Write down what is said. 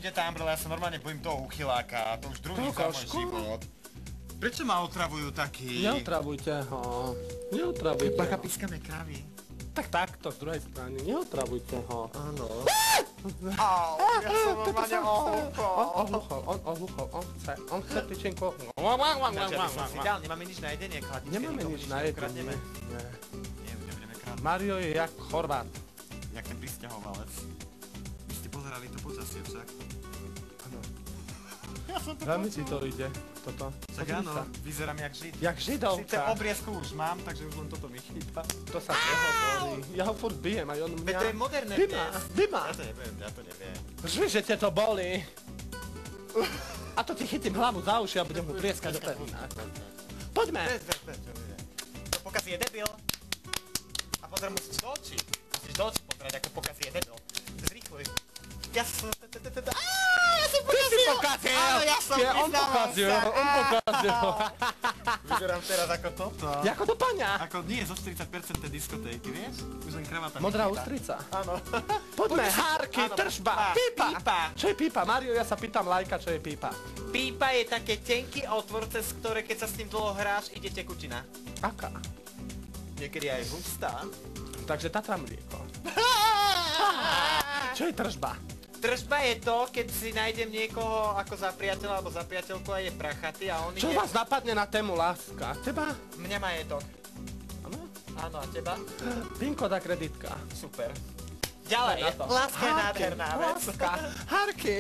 Kde tá Umbrella, ja sa normálne bojím toho uchyláka, to už druhý za môj život. Prečo ma otravujú takí? Neotravujte ho. Neotravujte Bacha, ho. pískame kravy. Tak takto, z druhej strany. Neotravujte ho. Áno. Au, ja som normálne ohúchol. On ohúchol, on chce tyčinku. Ináč, ja by som si dal, nemáme nič na jedenie, chladničke. Nemáme nič na jedenie. Nie, nebudeme krádnuť. Mario je jak Chorvát. Jak ten prisťahovalec. Vy ste pozerali to počasie však. Áno. Ja som to Veľmi si to ide, toto. Však áno, vyzerám jak žid. Jak Sice židovka. obriezku už mám, takže už len toto mi chýba. To sa nehovorí. Ja ho furt bijem a on Veď to je moderné dnes. Dima. Ja to neviem. Žvi, že ťa to boli. A to ti chytím hlavu za uši a budem mu prieskať do perúna. Poďme. To pokazí je debil. A pozor, musíš do očí. Musíš do očí pozerať, ako pokazí je debil. Zrýchluj. Ja som... Ty si pokazil! Áno, ja som, On pokazil. Vyzerám teraz ako toto. Jako to paňa. Ako nie, zo 40% tej diskotéky, vieš? Už len kravata mi Modrá chýba. ústrica. Áno. Poďme, hárky, Áno, tržba, pípa. pípa. Čo je pípa? Mario, ja sa pýtam lajka, čo je pípa. Pípa je také tenký otvor, cez ktoré keď sa s ním dlho hráš, ide tekutina. Aká? Niekedy aj hustá. Takže Tatra mlieko. Čo je tržba? Tržba je to, keď si nájdem niekoho ako za priateľa alebo za priateľku a je prachatý a on Čo ide... vás napadne na tému láska? Teba? Mňa majetok. Áno? Áno, a teba? PIN kód a kreditka. Super. Ďalej, Na to. láska je Hárky, nádherná vec. Láska. Hárky.